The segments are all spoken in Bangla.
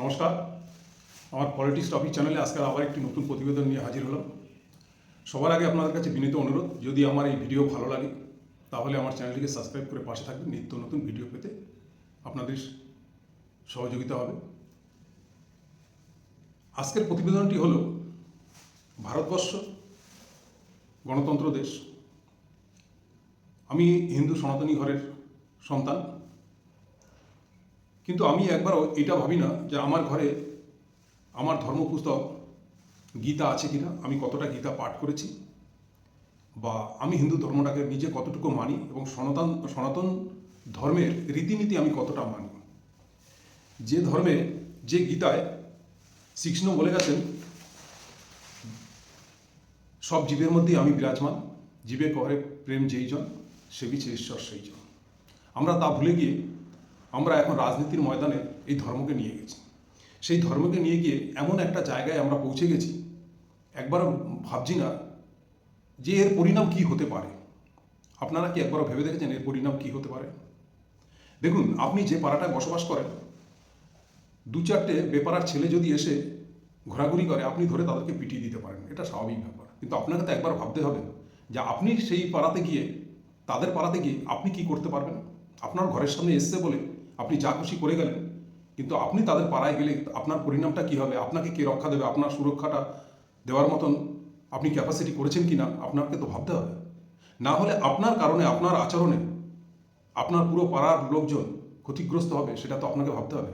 নমস্কার, আমার পলিটিক্স টপিক চ্যানেলে আজকে আবার একটি নতুন প্রতিবেদন নিয়ে হাজির হলাম। সবার আগে আপনাদের কাছে বিনীত অনুরোধ, যদি আমার এই ভিডিও ভালো লাগে তাহলে আমার চ্যানেলটিকে সাবস্ক্রাইব করে পাশে থাকবেন। নিত্য নতুন ভিডিও পেতে আপনাদের সহযোগিতা হবে। আজকের প্রতিবেদনটি হল ভারতবর্ষ গণতন্ত্র দেশ। আমি হিন্দু সনাতনী ঘরের সন্তান, কিন্তু আমি একবারও এটা ভাবি না যে আমার ঘরে আমার ধর্মপুস্তক গীতা আছে কিনা, আমি কতটা গীতা পাঠ করেছি, বা আমি হিন্দু ধর্মটাকে নিজে কতটুকু মানি এবং সনাতন ধর্মের রীতিনীতি আমি কতটা মানি। যে ধর্মে, যে গীতায় শ্রীকৃষ্ণ বলে গেছেন, সব জীবের মধ্যেই আমি বিরাজমান, জীবে করে প্রেম যেইজন সেবিছে ঈশ্বর সেইজন। আমরা তা ভুলে গিয়ে আমরা এখন রাজনীতির ময়দানে এই ধর্মকে নিয়ে গেছি। সেই ধর্মকে নিয়ে গিয়ে এমন একটা জায়গায় আমরা পৌঁছে গেছি, একবারও ভাবছি না যে এর পরিণাম কি হতে পারে। আপনারা কি একবারও ভেবে দেখেছেন এর পরিণাম কি হতে পারে? দেখুন, আপনি যে পাড়াটায় বসবাস করেন, দু চারটে বেপাড়ার ছেলে যদি এসে ঘোরাঘুরি করে, আপনি ধরে তাদেরকে পিটিয়ে দিতে পারেন, এটা স্বাভাবিক ব্যাপার। কিন্তু আপনাকে তো একবার ভাবতে হবে যে আপনি সেই পাড়াতে গিয়ে, তাদের পাড়াতে গিয়ে আপনি কি করতে পারবেন। আপনার ঘরের সামনে এসছে বলে আপনি যা খুশি করে গেলেন, কিন্তু আপনি তাদের পাড়ায় গেলে আপনার পরিণামটা কী হবে, আপনাকে কে রক্ষা দেবে, আপনার সুরক্ষাটা দেওয়ার মতন আপনি ক্যাপাসিটি করেছেন কি না, আপনাকে তো ভাবতে হবে। না হলে আপনার কারণে, আপনার আচরণে আপনার পুরো পাড়ার লোকজন ক্ষতিগ্রস্ত হবে, সেটা তো আপনাকে ভাবতে হবে।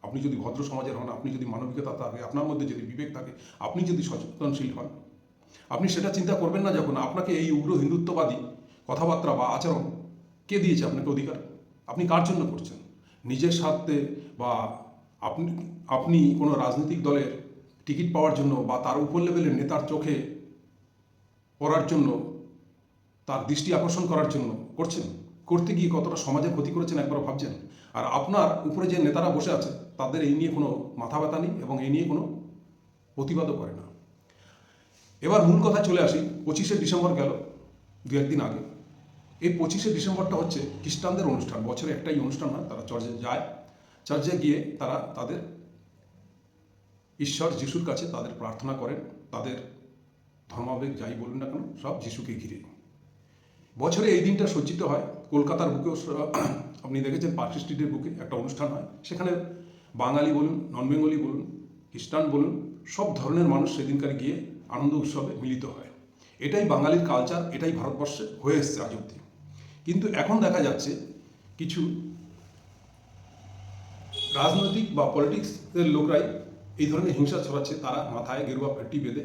আপনি যদি ভদ্র সমাজের হন, আপনি যদি মানবিকতা থাকে, আপনার মধ্যে যদি বিবেক থাকে, আপনি যদি সচেতনশীল হন, আপনি সেটা চিন্তা করবেন না যখন আপনাকে এই উগ্র হিন্দুত্ববাদী কথাবার্তা বা আচরণ কে দিয়েছে আপনাকে অধিকার। আপনি কার জন্য করছেন? নিজের স্বার্থে, বা আপনি আপনি কোনো রাজনৈতিক দলের টিকিট পাওয়ার জন্য, বা তার উপর লেভেলের নেতার চোখে পড়ার জন্য, তার দৃষ্টি আকর্ষণ করার জন্য করছেন? করতে গিয়ে কতটা সমাজের ক্ষতি করেছেন একবার ভাবছেন? আর আপনার উপরে যে নেতারা বসে আছে, তাদের এই নিয়ে কোনো মাথা ব্যথা নেই এবং এই নিয়ে কোনো প্রতিবাদও করে না। এবার মূল কথা চলে আসি। 25শে ডিসেম্বর গেল, দু একদিন আগে। এই 25শে ডিসেম্বরটা হচ্ছে খ্রিস্টানদের অনুষ্ঠান। বছরে একটাই অনুষ্ঠান হয়, তারা চার্চে যায়, চার্চে গিয়ে তারা তাদের ঈশ্বর যিশুর কাছে তাদের প্রার্থনা করেন। তাদের ধর্মাবেগ যাই বলুন না কেন, সব যিশুকে ঘিরে। বছরে এই দিনটা সজ্জিত হয়। কলকাতার বুকেও আপনি দেখেছেন, পার্ক স্ট্রিটের বুকে একটা অনুষ্ঠান হয়। সেখানে বাঙালি বলুন, নন বেঙ্গলি বলুন, খ্রিস্টান বলুন, সব ধরনের মানুষ সেদিনকার গিয়ে আনন্দ উৎসবে মিলিত হয়। এটাই বাঙালির কালচার, এটাই ভারতবর্ষে হয়ে এসছে আজ অব্দি। কিন্তু এখন দেখা যাচ্ছে কিছু রাজনৈতিক বা পলিটিক্সের লোকরাই এই ধরনের হিংসা ছড়াচ্ছে। তারা মাথায় গেরুয়া পেট্টি বেঁধে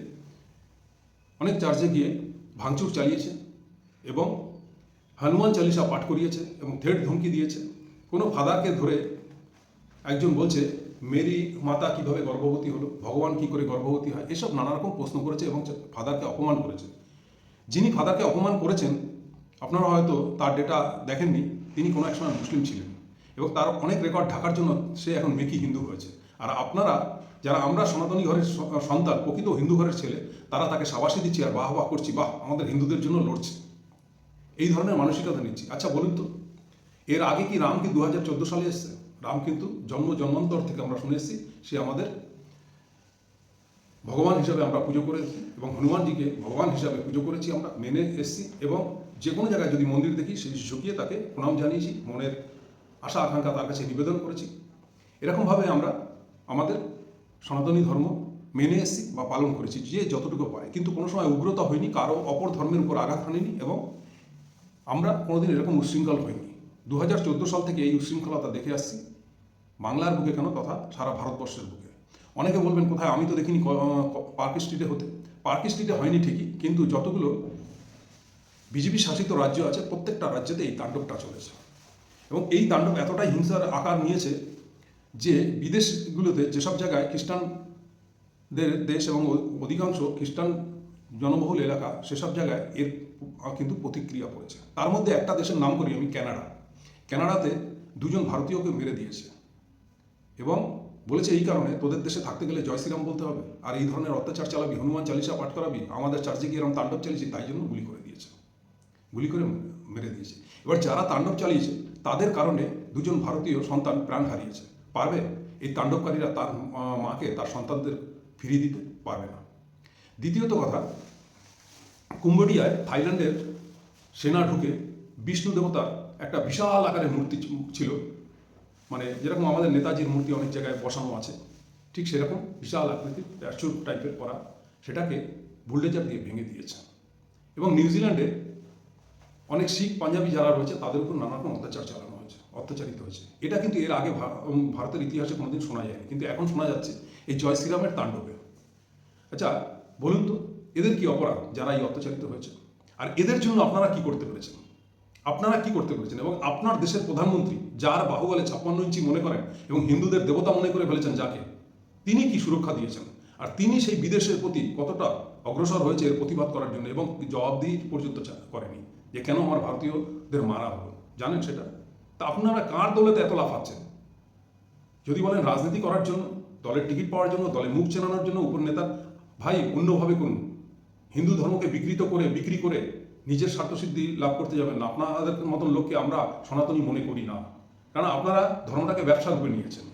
অনেক চার্চে গিয়ে ভাঙচুর চালিয়েছে এবং হনুমান চালিসা পাঠ করিয়েছে এবং থ্রেট ধমকি দিয়েছে। কোনো ফাদারকে ধরে একজন বলছে মেরি মাতা কিভাবে গর্ভবতী হলো, ভগবান কি করে গর্ভবতী হয়, এসব নানা রকম প্রশ্ন করেছে এবং ফাদারকে অপমান করেছে। যিনি ফাদারকে অপমান করেছেন, আপনারা হয়তো তার ডেটা দেখেননি। তিনি কোনো এক সময় মুসলিম ছিলেন এবং তার অনেক রেকর্ড ঢাকার জন্য সে এখন মেকি হিন্দু হয়েছে। আর আপনারা যারা আমরা সনাতনী ঘরের সন্তান, প্রকৃত হিন্দু ঘরের ছেলে, তারা তাকে সাবাসী দিচ্ছি আর বাহ বাহ করছি, বাহ আমাদের হিন্দুদের জন্য লড়ছে। এই ধরনের মানসিকতা নিচ্ছি। আচ্ছা বলুন তো, এর আগে কি রাম কি 2014 সালে এসছে? রাম কিন্তু জন্মান্তর থেকে আমরা শুনে এসেছি সে আমাদের ভগবান হিসাবে আমরা পুজো করেছি এবং হনুমানজিকে ভগবান হিসাবে পুজো করেছি, আমরা মেনে এসেছি। এবং যে কোনো জায়গায় যদি মন্দির দেখি, সেই ঝুঁকিয়ে তাকে প্রণাম জানিয়েছি, মনের আশা আকাঙ্ক্ষা তার কাছে নিবেদন করেছি। এরকমভাবে আমরা আমাদের সনাতনী ধর্ম মেনে এসেছি বা পালন করেছি, যে যতটুকু পারে। কিন্তু কোনো সময় উগ্রতা হয়নি, কারো অপর ধর্মের উপর আঘাত হানিনি এবং আমরা কোনোদিন এরকম উচ্ছৃঙ্খল হইনি। 2014 সাল থেকে এই উচ্ছৃঙ্খলতা দেখে আসছি, বাংলার বুকে কেন, তথা সারা ভারতবর্ষের বুকে। অনেকে বলবেন কোথায়, আমি তো দেখিনি পার্ক স্ট্রিটে হতে। পার্ক স্ট্রিটে হয়নি ঠিকই, কিন্তু যতগুলো বিজেপি শাসিত রাজ্য আছে, প্রত্যেকটা রাজ্যেতে এই তাণ্ডবটা চলেছে। এবং এই তাণ্ডব এতটাই হিংসার আকার নিয়েছে যে বিদেশগুলোতে, যেসব জায়গায় খ্রিস্টানদের দেশ এবং অধিকাংশ খ্রিস্টান জনবহুল এলাকা, সেসব জায়গায় এর কিন্তু প্রতিক্রিয়া পড়েছে। তার মধ্যে একটা দেশের নাম করি আমি, ক্যানাডা। ক্যানাডাতে দুজন ভারতীয়কে মেরে দিয়েছে এবং বলেছে এই কারণে, তোদের দেশে থাকতে গেলে জয় শ্রীরাম বলতে হবে, আর এই ধরনের অত্যাচার চালাবি, হনুমান চালিসা পাঠ করাবি, আমাদের চার্চে গিয়ে এরকম তাণ্ডব চালিয়েছি, তাই জন্য গুলি করে দিয়েছে, গুলি করে মেরে দিয়েছে। এবার যারা তাণ্ডব চালিয়েছে তাদের কারণে দুজন ভারতীয় সন্তান প্রাণ হারিয়েছে। পারবে এই তাণ্ডবকারীরা তার মাকে, তার সন্তানদের ফিরিয়ে দিতে পারবে না। দ্বিতীয়ত কথা, কম্বোডিয়ায় থাইল্যান্ডের সেনা ঢুকে বিষ্ণু দেবতার একটা বিশাল আকারের মূর্তি ছিল, মানে যেরকম আমাদের নেতাজির মূর্তি অনেক জায়গায় বসানো আছে, ঠিক সেরকম বিশাল আকৃতির স্ট্যাচু টাইপের করা, সেটাকে বুলডোজার দিয়ে ভেঙে দিয়েছে। এবং নিউজিল্যান্ডে অনেক শিখ পাঞ্জাবি যারা রয়েছে তাদের উপর নানা রকম অত্যাচারিত হয়েছে। এটা কিন্তু এর আগে ভারতের ইতিহাসে কোনোদিন শোনা যায়নি, কিন্তু এখন শোনা যাচ্ছে এই জয় শ্রীরামের তাণ্ডবে। আচ্ছা বলুন তো, এদের কি অপরাধ যারা এই অত্যাচারিত হয়েছে? আর এদের জন্য আপনারা কি করতে পেরেছেন? আপনারা কি করতে পেরেছেন? এবং আপনার দেশের প্রধানমন্ত্রী, যার বাহুবলে 56 ইঞ্চি মনে করেন এবং হিন্দুদের দেবতা মনে করে ফেলেছেন যাকে, তিনি কি সুরক্ষা দিয়েছেন? আর তিনি সেই বিদেশের প্রতি কতটা অগ্রসর হয়েছে এর প্রতিবাদ করার জন্য, এবং জবাবদিহি পর্যন্ত করেনি যে কেন আমার ভারতীয়দের মারা হলো, জানেন সেটা? তা আপনারা কার দলেতে এত লাফাচ্ছেন? যদি বলেন রাজনীতি করার জন্য, দলের টিকিট পাওয়ার জন্য, দলে মুখ চেনানোর জন্য, উপর নেতা, ভাই অন্যভাবে করুন। হিন্দু ধর্মকে বিক্রি করে নিজের স্বার্থসিদ্ধি লাভ করতে যাবেন না। আপনাদের মতন লোককে আমরা সনাতনী মনে করি না, কারণ আপনারা ধর্মটাকে ব্যবসা রূপে নিয়েছেন।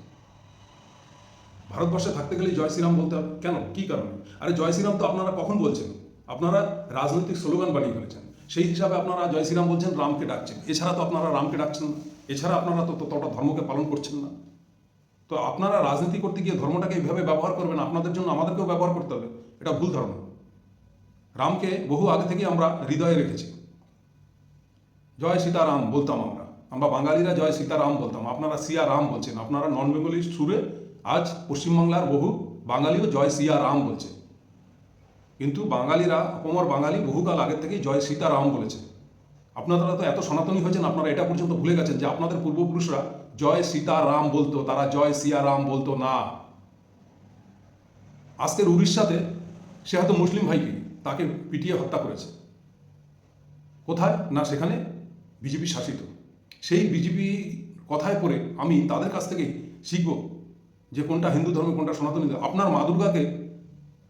ভারতবর্ষে থাকতে গেলে জয় শ্রীরাম বলতে হবে কেন? কি কারণে? আরে জয় শ্রীরাম তো আপনারা কখন বলছেন? আপনারা রাজনৈতিক স্লোগান বানিয়ে ফেলেছেন, সেই হিসাবে আপনারা জয় শ্রীরাম বলছেন, রামকে ডাকছেন। এছাড়া তো আপনারা রামকে ডাকছেন না, এছাড়া আপনারা তো ততটা ধর্মকে পালন করছেন না। তো আপনারা রাজনীতি করতে গিয়ে ধর্মটাকে এইভাবে ব্যবহার করবেন, আপনাদের জন্য আমাদেরকেও ব্যবহার করতে হবে, এটা ভুল ধারণা। রামকে বহু আগে থেকে আমরা হৃদয়ে রেখেছি। জয় সীতারাম বলতাম আমরা বাঙালিরা জয় সীতারাম বলতাম, আপনারা সিয়া রাম বলছেন। আপনারা নন বেঙ্গলি সুরে আজ পশ্চিমবাংলার বহু বাঙালিও জয় সিয়া রাম বলছে, কিন্তু বাঙালিরা, অপমর বাঙালি বহুকাল আগের থেকেই জয় সীতারাম বলেছে। আপনারা তো এত সনাতনী হয়েছেন, আপনারা এটা পর্যন্ত ভুলে গেছেন যে আপনাদের পূর্বপুরুষরা জয় সীতারাম বলতো, তারা জয় সিয়া রাম বলতো না। আজকের উড়িষ্যাতে সে হয়তো মুসলিম ভাইকে, তাকে পিটিয়ে হত্যা করেছে। কোথায় না, সেখানে বিজেপি শাসিত। সেই বিজেপি কথায় পড়ে আমি তাদের কাছ থেকে শিখব যে কোনটা হিন্দু ধর্ম, কোনটা সনাতনী ধর্ম। আপনার মা দুর্গাকে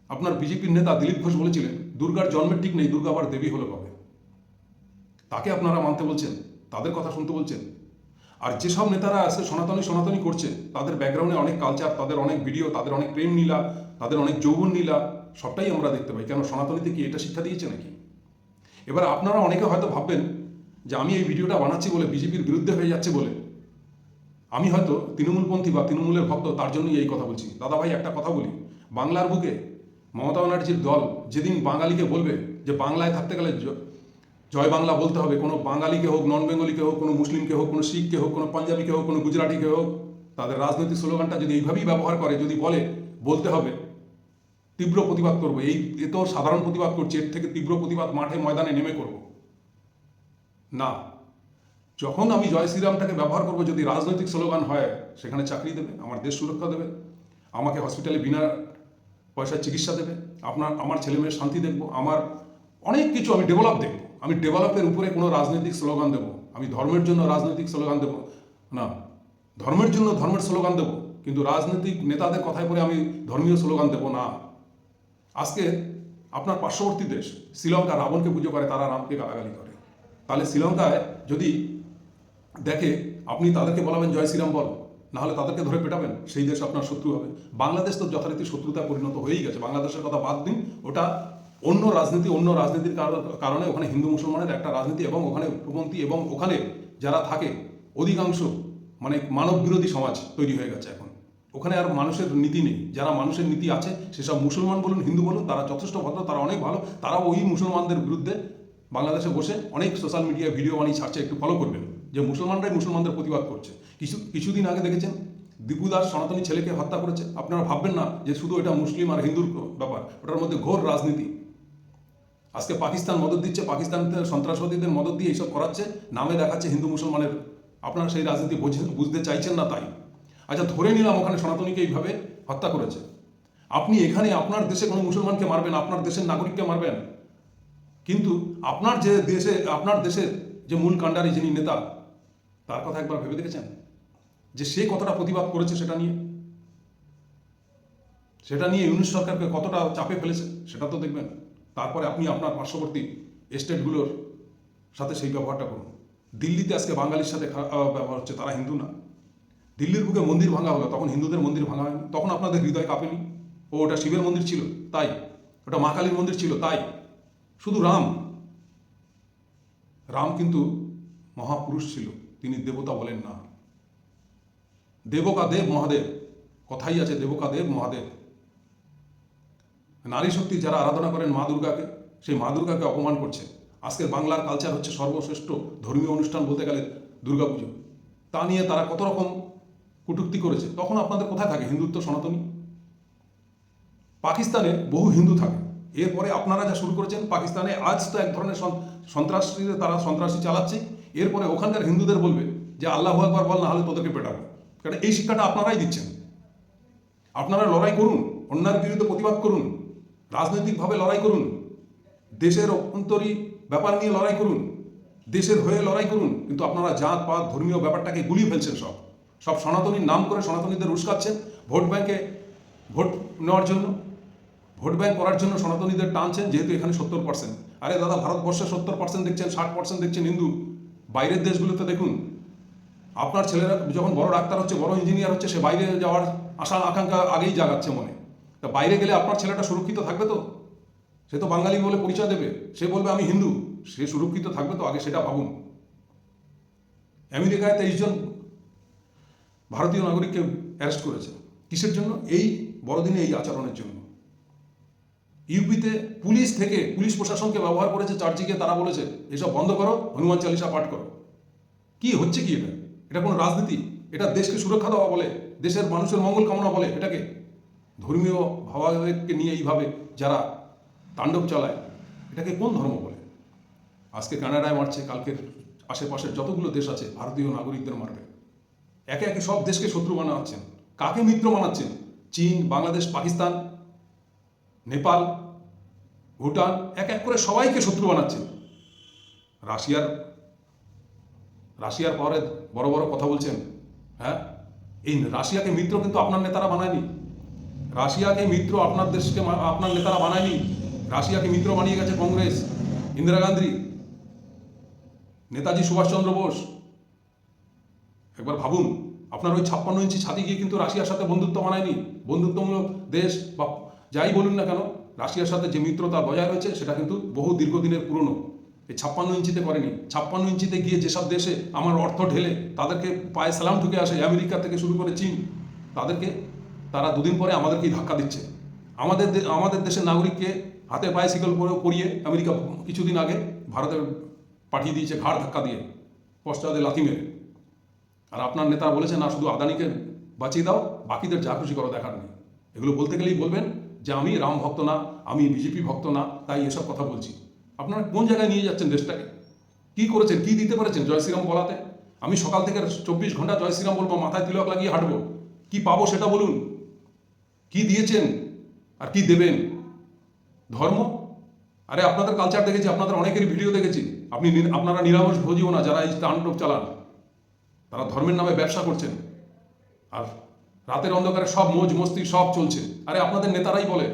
আপনার বিজেপির নেতা দিলীপ ঘোষ বলেছিলেন, দুর্গার জন্মের ঠিক নেই, দুর্গা আবার দেবী হলো কবে? তাকে আপনারা মানতে বলছেন, তাদের কথা শুনতে বলছেন। আর যেসব নেতারা আছে সনাতনী করছে, তাদের ব্যাকগ্রাউন্ডে অনেক কালচার, তাদের অনেক ভিডিও, তাদের অনেক প্রেম নীলা, তাদের অনেক যৌবন নীলা, সবটাই আমরা দেখতে পাই। কেন, সনাতনীতে কি এটা শিক্ষা দিয়েছে নাকি? এবার আপনারা অনেকে হয়তো ভাববেন যে আমি এই ভিডিওটা বানাচ্ছি বলে, বিজেপির বিরুদ্ধে হয়ে যাচ্ছে বলে আমি হয়তো তৃণমূলপন্থী বা তৃণমূলের ভক্ত, তার জন্যই এই কথা বলছি। দাদা ভাই, একটা কথা বলি, বাংলার বুকে মমতা ব্যানার্জির দল যেদিন বাঙালিকে বলবে যে বাংলায় থাকতে গেলে জয় বাংলা বলতে হবে, কোনো বাঙালিকে হোক, নন বেঙ্গলিকে হোক, কোনো মুসলিমকে হোক, কোনো শিখকে হোক, কোনো পাঞ্জাবিকে হোক, কোনো গুজরাটিকে হোক, তাদের রাজনৈতিক স্লোগানটা যদি এইভাবেই ব্যবহার করে, যদি বলতে হবে, তীব্র প্রতিবাদ করবো। এ তো সাধারণ প্রতিবাদ করছি, এর থেকে তীব্র প্রতিবাদ মাঠে ময়দানে নেমে করব না। যখন আমি জয় শ্রীরামটাকে ব্যবহার করবো, যদি রাজনৈতিক স্লোগান হয়, সেখানে চাকরি দেবে, আমার দেশ সুরক্ষা দেবে, আমাকে হসপিটালে বিনা পয়সায় চিকিৎসা দেবে, আমার ছেলেমেয়ের শান্তি দেখবো, আমার অনেক কিছু আমি ডেভেলপ দেখবো। আমি ডেভেলপের উপরে কোনো রাজনৈতিক স্লোগান দেবো, আমি ধর্মের জন্য রাজনৈতিক স্লোগান দেবো না, ধর্মের জন্য ধর্মের স্লোগান দেবো, কিন্তু রাজনৈতিক নেতাদের কথায় পরে আমি ধর্মীয় স্লোগান দেবো না। আজকে আপনার পার্শ্ববর্তী দেশ শ্রীলঙ্কা রাবণকে পুজো করে, তারা রামকে গালাগালি করে। তাহলে শ্রীলঙ্কায় যদি দেখে, আপনি তাদেরকে বলাবেন জয় শ্রীরাম বল, নাহলে তাদেরকে ধরে পেটাবেন, সেই দেশ আপনার শত্রু হবে। বাংলাদেশ তো যথারীতি শত্রুতায় পরিণত হয়েই গেছে। বাংলাদেশের কথা বাদ দিন, ওটা অন্য রাজনীতির কারণে ওখানে হিন্দু মুসলমানের একটা রাজনীতি, এবং ওখানে উগ্রপন্থী, এবং ওখানে যারা থাকে অধিকাংশ মানে মানব বিরোধী সমাজ তৈরি হয়ে গেছে এখন। ওখানে আর মানুষের নীতি নেই। যারা মানুষের নীতি আছে, সেসব মুসলমান বলুন, হিন্দু বলুন, তারা যথেষ্ট ভদ্র, তারা অনেক ভালো। তারা ওই মুসলমানদের বিরুদ্ধে বাংলাদেশে বসে অনেক সোশ্যাল মিডিয়ায় ভিডিও বানিয়ে ছাড়ছে, একটু ফলো করবেন, যে মুসলমানরাই মুসলমানদের প্রতিবাদ করছে। কিছুদিন আগে দেখেছেন দীপু দাস সনাতনী ছেলেকে হত্যা করেছে। আপনারা ভাববেন না যে শুধু এটা মুসলিম আর হিন্দুর ব্যাপার, ওটার মধ্যে ঘোর রাজনীতি। আজকে পাকিস্তান মদত দিচ্ছে, পাকিস্তানের সন্ত্রাসবাদীদের মদত দিয়ে এইসব করাচ্ছে, নামে দেখাচ্ছে হিন্দু মুসলমানের। আপনারা সেই রাজনীতি বুঝতে চাইছেন না, তাই। আচ্ছা, ধরে নিলাম ওখানে সনাতনীকে এইভাবে হত্যা করেছে, আপনি এখানে আপনার দেশে কোনো মুসলমানকে মারবেন, আপনার দেশের নাগরিককে মারবেন, কিন্তু আপনার দেশের যে মূল কাণ্ডারি, যিনি নেতা, তার কথা একবার ভেবে দেখেছেন যে সে কতটা প্রতিবাদ করেছে সেটা নিয়ে ইউনিশ সরকারকে কতটা চাপে ফেলেছে, সেটা তো দেখবেন। তারপরে আপনি আপনার পার্শ্ববর্তী স্টেটগুলোর সাথে সেই ব্যবহারটা করুন। দিল্লিতে আজকে বাঙালির সাথে ব্যবহার হচ্ছে, তারা হিন্দু না। দিল্লির বুকে মন্দির ভাঙা হলো, তখন হিন্দুদের মন্দির ভাঙা হয়নি? তখন আপনাদের হৃদয় কাঁপেনি? ওটা শিবের মন্দির ছিল তাই, ওটা মা কালীর মন্দির ছিল তাই। শুধু রাম রাম কিন্তু মহাপুরুষ ছিল, তিনি দেবতা বলেন না। দেবকা দেব মহাদেব, কথাই আছে দেবকা দেব মহাদেব। নারী শক্তি যারা আরাধনা করেন মা দুর্গাকে, সেই মা দুর্গাকে অপমান করছে। আজকের বাংলার কালচার হচ্ছে সর্বশ্রেষ্ঠ ধর্মীয় অনুষ্ঠান বলতে গেলে দুর্গাপুজো, তা নিয়ে তারা কত রকম কটূক্তি করেছে। তখন আপনাদের কোথায় থাকে হিন্দুত্ব সনাতনী? পাকিস্তানে বহু হিন্দু থাকে, এরপরে আপনারা যা শুরু করেছেন পাকিস্তানে আজ তো এক ধরনের সন্ত্রাসীদের তারা সন্ত্রাসী চালাচ্ছে, এরপরে ওখানকার হিন্দুদের বলবে যে আল্লাহু আকবার বল, না হলে তোদেরকে পেটাবো। কারণ এই শিক্ষাটা আপনারাই দিচ্ছেন। আপনারা লড়াই করুন, অন্যায়ের বিরুদ্ধে প্রতিবাদ করুন, রাজনৈতিকভাবে লড়াই করুন, দেশের অভ্যন্তরীণ ব্যাপার নিয়ে লড়াই করুন, দেশের হয়ে লড়াই করুন, কিন্তু আপনারা জাত পাত ধর্মীয় ব্যাপারটাকে গুলিয়ে ফেলছেন। সব সনাতনীর নাম করে সনাতনীদের উস্কাচ্ছেন ভোট ব্যাংকে, ভোট নেওয়ার জন্য, ভোট ব্যাংক করার জন্য সনাতনীদের টানছেন, যেহেতু এখানে 70%। আরে দাদা, ভারতবর্ষে 70% দেখছেন, 60% দেখছেন হিন্দু, বাইরের দেশগুলোতে দেখুন। আপনার ছেলেরা যখন বড় ডাক্তার হচ্ছে, বড় ইঞ্জিনিয়ার হচ্ছে, সে বাইরে যাওয়ার আশা আকাঙ্ক্ষা আগেই জাগাচ্ছে মনে। তা বাইরে গেলে আপনার ছেলেটা সুরক্ষিত থাকবে তো? সে তো বাঙালি বলে পরিচয় দেবে, সে বলবে আমি হিন্দু, সে সুরক্ষিত থাকবে তো? আগে সেটা ভাবুন। আমেরিকায় 23 জন ভারতীয় নাগরিককে অ্যারেস্ট করেছে, কিসের জন্য? এই বড়দিনে এই আচরণের জন্য। ইউপিতে পুলিশ প্রশাসনকে ব্যবহার করেছে চার্চিকে, তারা বলেছে এসব বন্ধ করো, হনুমান চালিসা পাঠ করো। কি হচ্ছে কি এটা? এটা কোনো রাজনীতি? এটা দেশকে সুরক্ষা দেওয়া বলে, দেশের মানুষের মঙ্গল কামনা বলে এটাকে? ধর্মীয় ভাবাবেগকে নিয়ে এইভাবে যারা তাণ্ডব চালায়, এটাকে কোন ধর্ম বলে? আজকে কানাডায় মারছে, কালকে আশেপাশের যতগুলো দেশ আছে ভারতীয় নাগরিকদের মারবে। একে একে সব দেশকে শত্রু বানাচ্ছেন। কাকে মিত্র বানাচ্ছেন? চীন, বাংলাদেশ, পাকিস্তান, নেপাল, ভুটান, এক এক করে সবাইকে শত্রু বানাচ্ছেন। রাশিয়ার পরে বড় বড় কথা বলছেন। হ্যাঁ, এই রাশিয়াকে মিত্র কিন্তু আপনার নেতারা বানায়নি। রাশিয়াকে মিত্র আপনার দেশকে আপনার নেতারা বানায়নি। রাশিয়াকে মিত্র বানিয়ে গেছে কংগ্রেস, ইন্দিরা গান্ধী, নেতাজি সুভাষচন্দ্র বোস। একবার ভাবুন, আপনার ওই 56 ইঞ্চি ছাতি গিয়ে কিন্তু রাশিয়ার সাথে বন্ধুত্ব বানায়নি। বন্ধুত্বমূলক দেশ বা যাই বলুন না কেন, রাশিয়ার সাথে যে মিত্রতা বজায় রয়েছে সেটা কিন্তু বহু দীর্ঘদিনের পুরনো। এই 56 ইঞ্চিতে করেনি। 56 ইঞ্চিতে গিয়ে যেসব দেশে আমার অর্থ ঢেলে তাদেরকে পায়ে সালাম ঢুকে আসে, আমেরিকা থেকে শুরু করে চীন, তারা দুদিন পরে আমাদেরকেই ধাক্কা দিচ্ছে। আমাদের দেশের নাগরিককে হাতে পায়ে শিকল পরিয়ে আমেরিকা কিছুদিন আগে ভারতে পাঠিয়ে দিয়েছে, ঘাড় ধাক্কা দিয়ে, পশ্চাদে লাথি মেরে। আর আপনার নেতারা বলেছে না, শুধু আদানিকে বাঁচিয়ে দাও, বাকিদের যা খুশি করো, দেখার নেই। এগুলো বলতে গেলেই বলবেন যে আমি রাম ভক্ত না, আমি বিজেপি ভক্ত না, তাই এসব কথা বলছি। আপনারা কোন জায়গায় নিয়ে যাচ্ছেন দেশটাকে? কি করেছেন, কি দিতে পারেছেন জয় শ্রীরাম বলাতে? আমি সকাল থেকে 24 ঘন্টা জয় শ্রীরাম বলবো, মাথায় তিলক লাগিয়ে হাঁটবো, কি পাবো সেটা বলুন। কি দিয়েছেন আর কি দেবেন? ধর্ম? আরে আপনাদের কালচার দেখেছি, আপনাদের অনেকেরই ভিডিও দেখেছি। আপনারা নিরামিষ ভোজিও না, যারা এই তাণ্ডব চালান, তারা ধর্মের নামে ব্যবসা করছেন। আর রাতের অন্ধকারে সব মৌজ মস্তি সব চলছে। আরে আপনাদের নেতারাই বলে,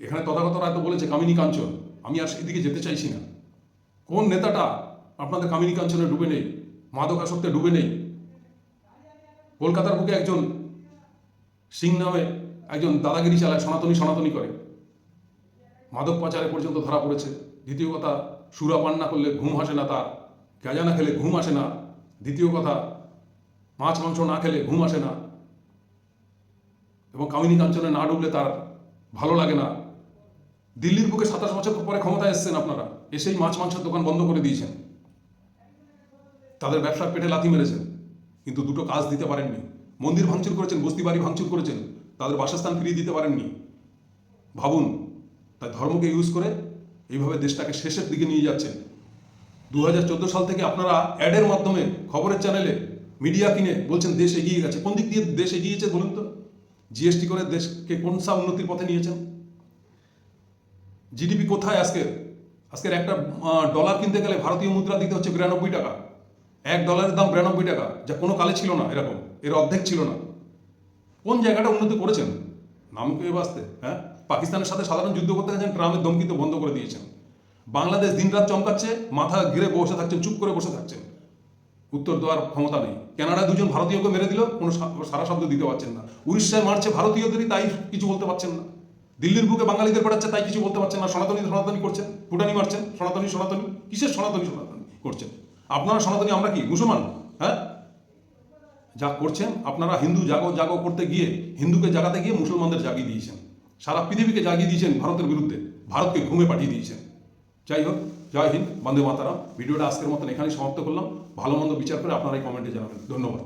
এখানে তথাগত রায় তো বলেছে কামিনী কাঞ্চন, আমি আর সেদিকে যেতে চাইছি না। কোন নেতাটা আপনাদের কামিনী কাঞ্চনে ডুবে নেই, মাদকাসক্তে ডুবে নেই? কলকাতার বুকে একজন সিং নামে একজন দাদাগিরি চালায়, সনাতনী করে, মাদক পাচারে পর্যন্ত ধরা পড়েছে। দ্বিতীয় কথা, সুরা পান না করলে ঘুম আসে না তার, গাঁজা না খেলে ঘুম আসে না। দ্বিতীয় কথা, মাছ মাংস না খেলে ঘুম আসে না, এবং কামিনী কাঞ্চনে না ডুবলে তার ভালো লাগে না। দিল্লির বুকে 27 বছর পরে ক্ষমতায় এসেছেন আপনারা, এসেই মাছ মাংসের দোকান বন্ধ করে দিয়েছেন, তাদের ব্যবসার পেটে লাথি মেরেছেন, কিন্তু দুটো কাজ দিতে পারেননি। মন্দির ভাঙচুর করেছেন, বস্তি বাড়ি ভাঙচুর করেছেন, তাদের বাসস্থান ফিরিয়ে দিতে পারেননি। ভাবুন, তাই ধর্মকে ইউজ করে এইভাবে দেশটাকে শেষের দিকে নিয়ে যাচ্ছেন। 2014 সাল থেকে আপনারা অ্যাডের মাধ্যমে খবরের চ্যানেলে মিডিয়া কিনে বলছেন দেশ এগিয়ে গেছে। কোন দিক দিয়ে দেশ এগিয়েছে বলুন তো? জিএসটি করে দেশকে কোন সা উন্নতির পথে নিয়েছেন? জিডিপি কোথায় আজকের একটা ডলার কিনতে গেলে ভারতীয় মুদ্রা দিতে হচ্ছে 92 টাকা। $1 দাম 92 টাকা, যা কোনো কালে ছিল না, এরকম এর অর্ধেক ছিল না। কোন জায়গাটা উন্নতি করেছেন নামকে বাঁচতে? হ্যাঁ, পাকিস্তানের সাথে সাধারণ যুদ্ধ করতে গেছেন, ট্রাম্পের ধমকি তো বন্ধ করে দিয়েছেন। বাংলাদেশ দিনরাত চমকাচ্ছে, মাথা ঘিরে বসে থাকছেন, চুপ করে বসে থাকছেন। উত্তর দেওয়ার ক্ষমতা নেই। কানাডায় দুজন ভারতীয়কে মেরে দিল, কোনো সারা শব্দ দিতে পারছেন না। উড়িষ্যায় মারছে ভারতীয়দেরই, তাই কিছু বলতে পারছেন না। দিল্লির বুকে বাঙালিদের পাঠাচ্ছে, তাই কিছু বলতে পারছেন না। সনাতনী সনাতনী করছেন, ফুটানি মারছেন, সনাতনী সনাতনী, কিসের সনাতনী সনাতনী করছেন আপনারা? সনাতনী আমরা কি মুসলমান? হ্যাঁ, যা করছেন আপনারা হিন্দু জাগো জাগো করতে গিয়ে, হিন্দুকে জাগাতে গিয়ে মুসলমানদের জাগিয়ে দিয়েছেন, সারা পৃথিবীকে জাগিয়ে দিয়েছেন ভারতের বিরুদ্ধে, ভারতকে ঘুমে পাঠিয়ে দিয়েছেন। যাই হোক, জয় হিন্দ, বন্দে মাতারাম। ভিডিওটা আজকের মতন এখানেই সমাপ্ত করলাম। ভালো মন্দ বিচার করে আপনারাই কমেন্টে জানাবেন। ধন্যবাদ।